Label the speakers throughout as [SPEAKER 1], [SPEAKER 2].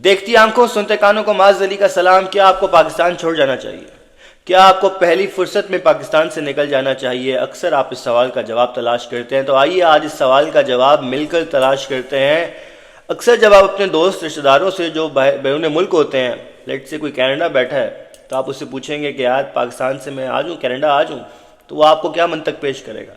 [SPEAKER 1] دیکھتی آنکھوں سنتے کانوں کو معاذ علی کا سلام. کیا آپ کو پاکستان چھوڑ جانا چاہیے؟ کیا آپ کو پہلی فرصت میں پاکستان سے نکل جانا چاہیے؟ اکثر آپ اس سوال کا جواب تلاش کرتے ہیں، تو آئیے آج اس سوال کا جواب مل کر تلاش کرتے ہیں. اکثر جب آپ اپنے دوست رشتہ داروں سے جو بیرون ملک ہوتے ہیں، لیٹ سے کوئی کینیڈا بیٹھا ہے، تو آپ اس سے پوچھیں گے کہ یار پاکستان سے میں آ جاؤں، کینیڈا آ جاؤں، تو وہ آپ کو کیا منطق پیش کرے گا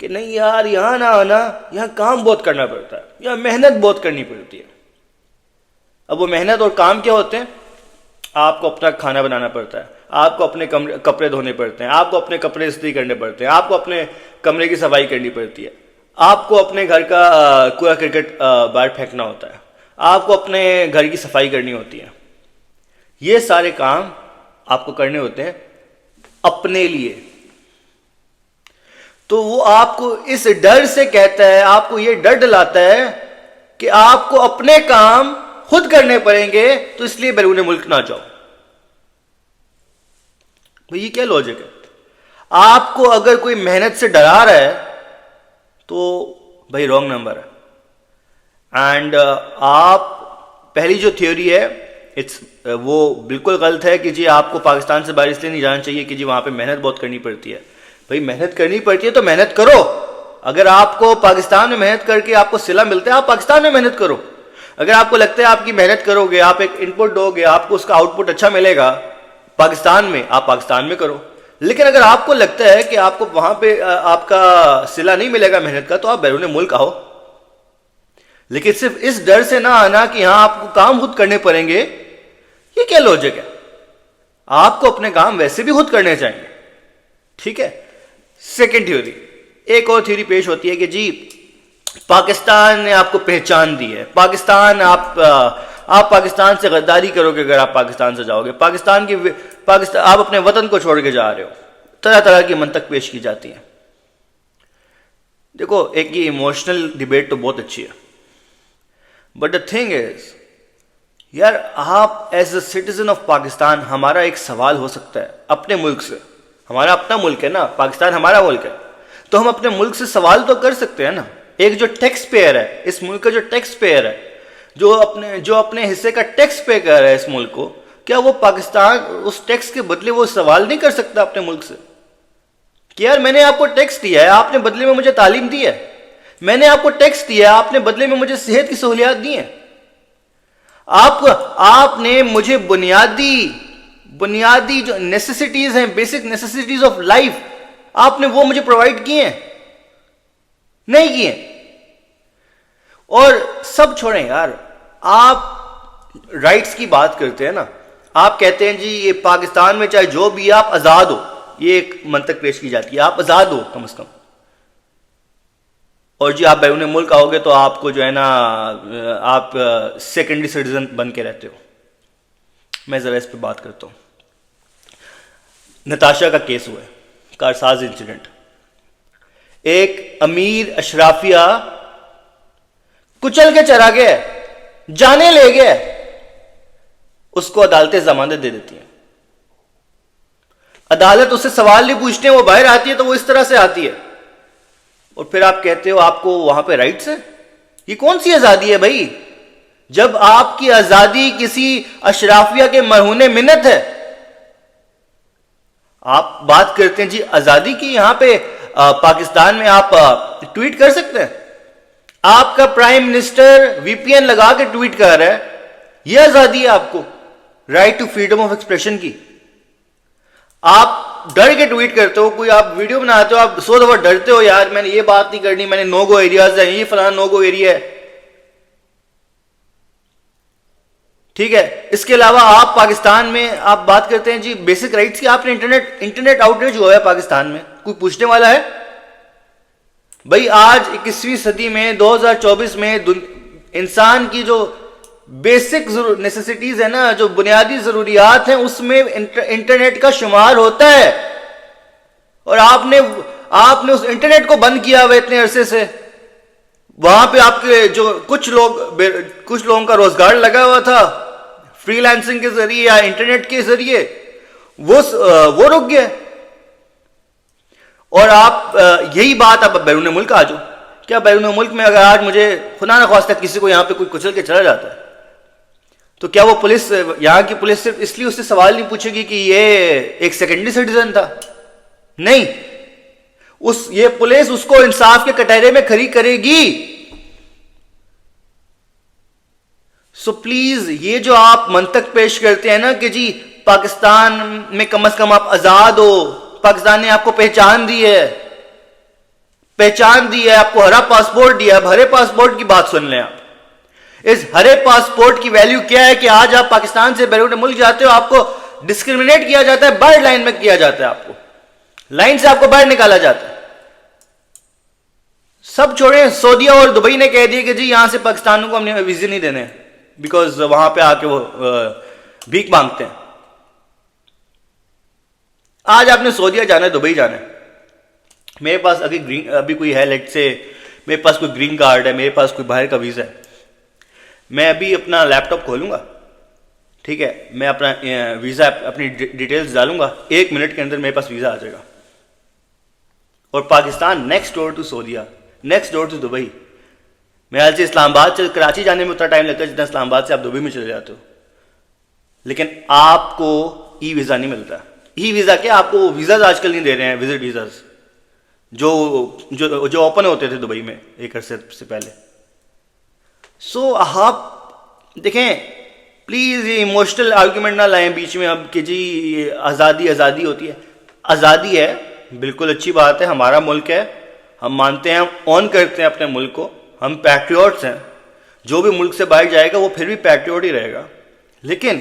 [SPEAKER 1] کہ نہیں یار یہاں نہ آنا، یہاں کام بہت کرنا پڑتا ہے، یہاں محنت بہت کرنی پڑتی ہے. اب وہ محنت اور کام کیا ہوتے ہیں؟ آپ کو اپنا کھانا بنانا پڑتا ہے، آپ کو اپنے کپڑے دھونے پڑتے ہیں، آپ کو اپنے کپڑے استری کرنے پڑتے ہیں، آپ کو اپنے کمرے کی صفائی کرنی پڑتی ہے، آپ کو اپنے گھر کا کوڑا کرکٹ باہر پھینکنا ہوتا ہے، آپ کو اپنے گھر کی صفائی کرنی ہوتی ہے. یہ سارے کام آپ کو کرنے ہوتے ہیں اپنے لیے. تو وہ آپ کو اس ڈر سے کہتا ہے، آپ کو یہ ڈر دلاتا ہے کہ آپ کو اپنے کام خود کرنے پڑیں گے، تو اس لیے بیرون ملک نہ جاؤ. بھئی یہ کیا لوجک ہے؟ آپ کو اگر کوئی محنت سے ڈرا رہا ہے تو بھائی رانگ نمبر ہے. اینڈ آپ پہلی جو تھیوری ہے وہ بالکل غلط ہے کہ جی آپ کو پاکستان سے باہر اس لیے نہیں جانا چاہیے کہ جی وہاں پہ محنت بہت کرنی پڑتی ہے. بھائی محنت کرنی پڑتی ہے تو محنت کرو. اگر آپ کو پاکستان میں محنت کر کے آپ کو صلہ ملتا ہے، آپ پاکستان میں محنت کرو. اگر آپ کو لگتا ہے آپ کی محنت کرو گے، آپ ایک ان پٹ دو گے، آپ کو اس کا آؤٹ پٹ اچھا ملے گا پاکستان میں، آپ پاکستان میں کرو. لیکن اگر آپ کو لگتا ہے کہ آپ کو وہاں پہ آپ کا صلہ نہیں ملے گا محنت کا، تو آپ بیرون ملک آؤ. لیکن صرف اس ڈر سے نہ آنا کہ یہاں آپ کو کام خود کرنے پڑیں گے. یہ کیا لوجک ہے؟ آپ کو اپنے کام ویسے بھی خود کرنے چاہیے. ٹھیک ہے. سیکنڈ تھیوری، ایک اور تھیوری پیش ہوتی ہے کہ جی پاکستان نے آپ کو پہچان دی ہے، پاکستان آپ پاکستان سے غداری کرو گے اگر آپ پاکستان سے جاؤ گے، آپ اپنے وطن کو چھوڑ کے جا رہے ہو. طرح طرح کی منطق پیش کی جاتی ہیں. دیکھو ایک یہ ایموشنل ڈیبیٹ تو بہت اچھی ہے، بٹ دا تھنگ از یار آپ as a citizen of Pakistan, ہمارا ایک سوال ہو سکتا ہے اپنے ملک سے. ہمارا اپنا ملک ہے نا، پاکستان ہمارا ملک ہے، تو ہم اپنے ملک سے سوال تو کر سکتے ہیں نا. ایک جو ٹیکس پیئر ہے اس ملک کا، جو ٹیکس پیئر ہے، جو اپنے حصے کا ٹیکس پے کر رہا ہے اس ملک کو، کیا وہ پاکستان اس ٹیکس کے بدلے وہ سوال نہیں کر سکتا اپنے ملک سے کہ یار میں نے آپ کو ٹیکس دیا ہے، آپ نے بدلے میں مجھے تعلیم دی ہے، میں نے آپ کو ٹیکس دیا ہے، آپ نے بدلے میں مجھے صحت کی سہولیات دی ہیں، آپ نے مجھے بنیادی جو نیسیسٹیز ہیں، بیسک نیسیسٹیز آف لائف، آپ نے وہ مجھے پرووائڈ کی ہیں؟ نہیں کی ہیں. اور سب چھوڑیں یار، آپ رائٹس کی بات کرتے ہیں نا، آپ کہتے ہیں جی یہ پاکستان میں چاہے جو بھی آپ آزاد ہو، یہ ایک منطق پیش کی جاتی ہے، آپ آزاد ہو کم از کم. اور جی آپ بیرون ملک آؤ گے تو آپ کو جو ہے نا آپ سیکنڈری سٹیزن بن کے رہتے ہو. میں ذرا اس پہ بات کرتا ہوں. نتاشا کا کیس ہوا ہے، کارساز انسیڈنٹ. ایک امیر اشرافیہ کچل کے چلا گیا، جانے لے گیا، اس کو عدالتیں ضمانت دے دیتی ہیں. عدالت اس سے سوال نہیں پوچھتے، وہ باہر آتی ہے تو وہ اس طرح سے آتی ہے، اور پھر آپ کہتے ہو آپ کو وہاں پہ رائٹس ہیں. یہ کون سی آزادی ہے بھائی؟ جب آپ کی آزادی کسی اشرافیہ کے مرہون منت ہے. آپ بات کرتے ہیں جی آزادی کی، یہاں پہ پاکستان میں آپ ٹویٹ کر سکتے ہیں، آپ کا پرائم منسٹر وی پی این لگا کے ٹویٹ کر رہا ہے، یہ آزادی ہے آپ کو، right to freedom of expression کی. آپ ڈر کے ٹویٹ کرتے ہو، کوئی آپ ویڈیو بناتے ہو، آپ 100 دفعہ ڈرتے ہو یار میں نے یہ بات نہیں کرنی، میں نے نو گو ایریاز ہیں، یہ فلانا نو گو ایریا ہے. ٹھیک ہے. اس کے علاوہ آپ پاکستان میں آپ بات کرتے ہیں جی بیسک رائٹس کی. آپ نے انٹرنیٹ آؤٹریج ہوا ہے پاکستان میں، کوئی پوچھنے والا ہے؟ بھائی آج 21ویں صدی میں 2024 میں انسان کی جو بیسک نیسیسٹیز ہیں نا، جو بنیادی ضروریات ہیں، اس میں انٹرنیٹ کا شمار ہوتا ہے. اور آپ نے اس انٹرنیٹ کو بند کیا ہوا اتنے عرصے سے. وہاں پہ آپ کے جو کچھ لوگوں کا روزگار لگا ہوا تھا فری لانسنگ کے ذریعے یا انٹرنیٹ کے ذریعے، وہ رک گیا. اور آپ یہی بات آپ بیرون ملک آ جاؤ. کیا بیرون ملک میں اگر آج مجھے خدا نخواستہ کسی کو یہاں پہ کوئی کچل کے چلا جاتا ہے، تو کیا وہ پولیس, یہاں کی پولیس صرف اس لیے اس سے سوال نہیں پوچھے گی کہ یہ ایک سیکنڈری سٹیزن تھا؟ نہیں, یہ پولیس اس کو انصاف کے کٹہرے میں کھڑی کرے گی. سو پلیز یہ جو آپ منطق پیش کرتے ہیں نا کہ جی پاکستان میں کم از کم آپ آزاد ہو, پاکستان نے آپ کو پہچان دی ہے, آپ کو ہرا پاسپورٹ دیا. اب ہرے پاسپورٹ کی بات سن لیں آپ. اس ہرے پاسپورٹ کی ویلیو کیا ہے کہ آج آپ پاکستان سے بیرون ملک جاتے ہو, آپ کو ڈسکریمنیٹ کیا جاتا ہے, باہر لائن میں کیا جاتا ہے, آپ کو لائن سے آپ کو باہر نکالا جاتا ہے. سب چھوڑیں, سعودیہ اور دبئی نے کہہ دیا کہ جی یہاں سے پاکستانوں کو ہم نے ویزے نہیں دینے, بیکاز وہاں پہ آ کے وہ بھیک مانگتے ہیں. آج آپ نے سعودیہ جانا ہے, دبئی جانا ہے, میرے پاس ابھی کوئی ہے, لیٹ سے میرے پاس کوئی گرین کارڈ ہے, میرے پاس کوئی باہر کا ویزا ہے, میں ابھی اپنا لیپ ٹاپ کھولوں گا, ٹھیک ہے, میں اپنا ویزا اپنی ڈیٹیلز ڈالوں گا, 1 منٹ کے اندر میرے پاس ویزا آ جائے گا. اور Pakistan next door to Saudia, next door to Dubai. میرے خیال سے اسلام آباد سے کراچی جانے میں اتنا ٹائم لگتا ہے جتنا اسلام آباد سے آپ دبئی میں چلے جاتے ہو. لیکن آپ کو ای ویزا نہیں ملتا. ای ویزا کیا, آپ کو ویزاز آج کل نہیں دے رہے ہیں, وزٹ ویزاز جو اوپن ہوتے تھے دبئی میں ایک عرصے سے پہلے. سو آپ دیکھیں, پلیز یہ ایموشنل آرگیومنٹ نہ لائیں بیچ میں اب کہ جی آزادی ہوتی ہے. آزادی ہے, بالکل اچھی بات ہے, ہمارا ملک ہے, ہم مانتے ہیں, ہم اون کرتے ہیں اپنے ملک کو, ہم پیٹریوٹس ہیں. جو بھی ملک سے باہر جائے گا وہ پھر بھی پیٹریوٹ ہی رہے گا. لیکن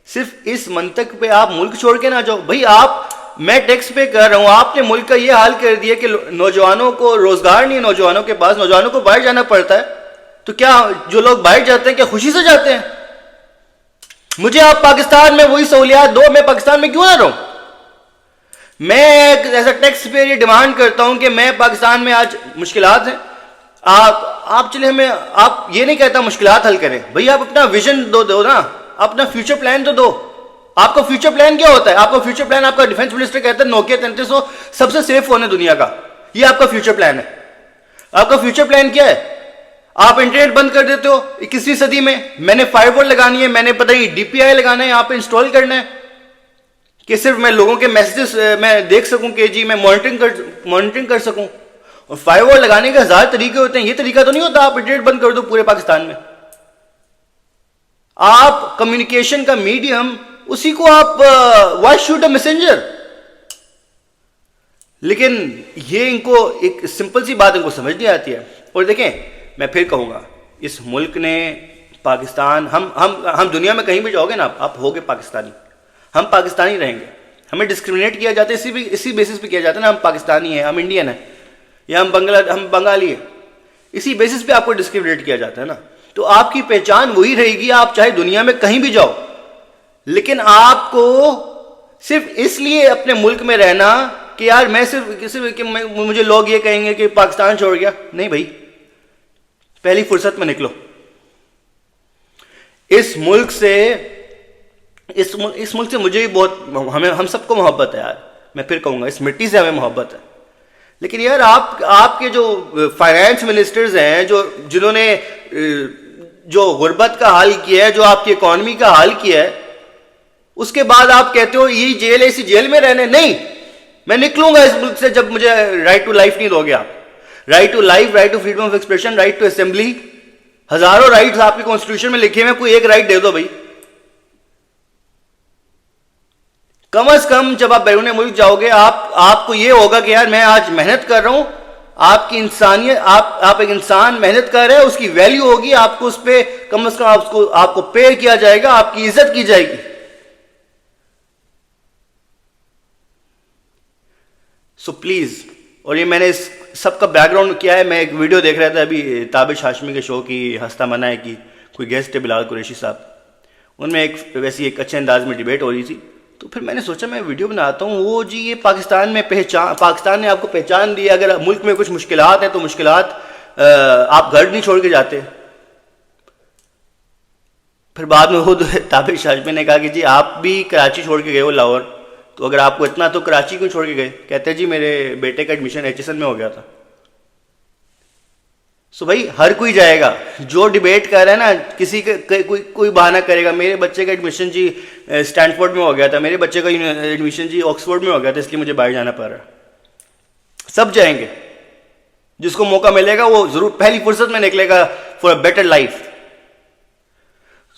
[SPEAKER 1] صرف اس منطق پہ آپ ملک چھوڑ کے نہ جاؤ. بھائی میں ٹیکس پے کر رہا ہوں, آپ نے ملک کا یہ حال کر دیا کہ نوجوانوں کو روزگار نہیں ہے, نوجوانوں کے پاس, نوجوانوں کو باہر جانا پڑتا ہے. تو کیا جو لوگ باہر جاتے ہیں کیا خوشی سے جاتے ہیں؟ مجھے آپ پاکستان میں وہی سہولیات دو, میں پاکستان میں کیوں نہ رہوں؟ میں ایز اے ٹیکس پیئر یہ ڈیمانڈ کرتا ہوں کہ میں پاکستان میں آج مشکلات ہیں, آپ چلے ہمیں, آپ یہ نہیں کہتا مشکلات حل کریں, بھئی آپ اپنا ویژن دو نا, اپنا فیوچر پلان تو دو. آپ کا فیوچر پلان کیا ہوتا ہے؟ آپ کا فیوچر پلان, آپ کا ڈیفنس منسٹر کہتا ہے نوکیا 3300 سب سے سیف فون ہے دنیا کا, یہ آپ کا فیوچر پلان ہے. آپ کا فیوچر پلان کیا ہے؟ آپ انٹرنیٹ بند کر دیتے ہو 21ویں صدی میں, میں نے فائر وال لگانی ہے, میں نے پتہ نہیں DPI لگانا ہے, یہاں پہ انسٹال کرنا ہے کہ صرف میں لوگوں کے میسیجز میں دیکھ سکوں کہ جی میں مانیٹرنگ کر سکوں. اور فائر وال لگانے کے 1000 طریقے ہوتے ہیں, یہ طریقہ تو نہیں ہوتا آپ انٹرنیٹ بند کر دو پورے پاکستان میں. آپ کمیونیکیشن کا میڈیم, اسی کو آپ وائس شوٹ اے میسنجر. لیکن یہ ان کو ایک سمپل سی بات ان کو سمجھ نہیں آتی ہے. اور دیکھیں, میں پھر کہوں گا, اس ملک نے پاکستان, ہم دنیا میں کہیں بھی جاؤ گے نا, آپ ہوگے پاکستانی, ہم پاکستانی رہیں گے. ہمیں ڈسکریمنیٹ کیا جاتا ہے اسی بیسس پہ کیا جاتا ہے نا, ہم پاکستانی ہیں, ہم انڈین ہیں, یا ہم بنگالی ہیں, اسی بیسس پہ آپ کو ڈسکریمنیٹ کیا جاتا ہے نا. تو آپ کی پہچان وہی رہے گی, آپ چاہے دنیا میں کہیں بھی جاؤ. لیکن آپ کو صرف اس لیے اپنے ملک میں رہنا کہ یار میں صرف مجھے لوگ یہ کہیں گے کہ پاکستان چھوڑ گیا, نہیں بھائی, پہلی فرصت میں نکلو. اس ملک سے مجھے بھی بہت, ہم سب کو محبت ہے یار. میں پھر کہوں گا, اس مٹی سے ہمیں محبت ہے. لیکن یار آپ کے جو فائنانس منسٹرز ہیں, جنہوں نے جو غربت کا حال کیا ہے, جو آپ کی اکانومی کا حال کیا ہے, اس کے بعد آپ کہتے ہو یہ جیل ہے, اسی جیل میں رہنے. نہیں, میں نکلوں گا اس ملک سے جب مجھے رائٹ ٹو لائف نہیں دو گے آپ. Right to life, right to freedom of expression, right to assembly, ہزاروں رائٹس آپ کے کانسٹیٹیوشن میں لکھے ہوئے, کوئی ایک رائٹ دے دو بھائی. کم از کم جب آپ بیرون ملک جاؤ گے, آپ کو یہ ہوگا کہ یار میں آج محنت کر رہا ہوں. آپ کی انسانیت, آپ ایک انسان محنت کر رہے ہیں, اس کی ویلیو ہوگی, آپ کو اس پہ کم از کم آپ کو پے کیا جائے گا, آپ کی عزت کی جائے گی. سو پلیز, اور یہ میں نے اس سب کا بیک گراؤنڈ کیا ہے, میں ایک ویڈیو دیکھ رہا تھا ابھی تابش ہاشمی کے شو کی, ہستہ منائے کی, کوئی گیسٹ ہے بلال قریشی صاحب, ان میں ایک اچھے انداز میں ڈیبیٹ ہو رہی تھی. تو پھر میں نے سوچا میں ویڈیو بناتا ہوں. وہ جی یہ پاکستان نے آپ کو پہچان دی, اگر ملک میں کچھ مشکلات ہیں تو مشکلات, آپ گھر نہیں چھوڑ کے جاتے. پھر بعد میں وہ تابش ہاشمی نے کہا کہ جی آپ بھی کراچی چھوڑ کے گئے ہو, لاہور, تو اگر آپ کو اتنا تو کراچی کیوں چھوڑ کے گئے؟ کہتے ہیں جی میرے بیٹے کا ایڈمیشن HSN میں ہو گیا تھا. سو بھائی ہر کوئی جائے گا. جو ڈیبیٹ کر رہا ہے نا, کسی کا کوئی بہانہ کرے گا, میرے بچے کا ایڈمیشن جی اسٹینفورڈ میں ہو گیا تھا, میرے بچے کا ایڈمیشن جی آکسفورڈ میں ہو گیا تھا, اس لیے مجھے باہر جانا پڑ رہا ہے. سب جائیں گے, جس کو موقع ملے گا وہ ضرور پہلی فرصت میں نکلے گا for a better life.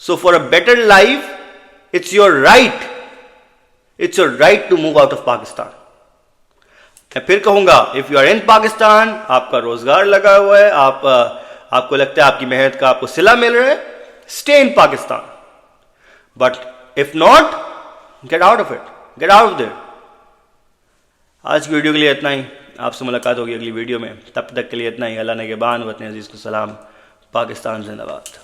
[SPEAKER 1] So for a better life it's your right, it's your right to move out of Pakistan. میں پھر کہوں گا, if you are in Pakistan, آپ کا روزگار لگا ہوا ہے, آپ کو لگتا ہے آپ کی محنت کا آپ کو صلہ مل رہا ہے, stay in Pakistan. But if not, get out of it, get out of there. آج کی ویڈیو کے لیے اتنا ہی. آپ سے ملاقات ہوگی اگلی ویڈیو میں. تب تک کے لیے اتنا ہی. اللہ نگہبان. وطن عزیز کو سلام. پاکستان زندہ باد.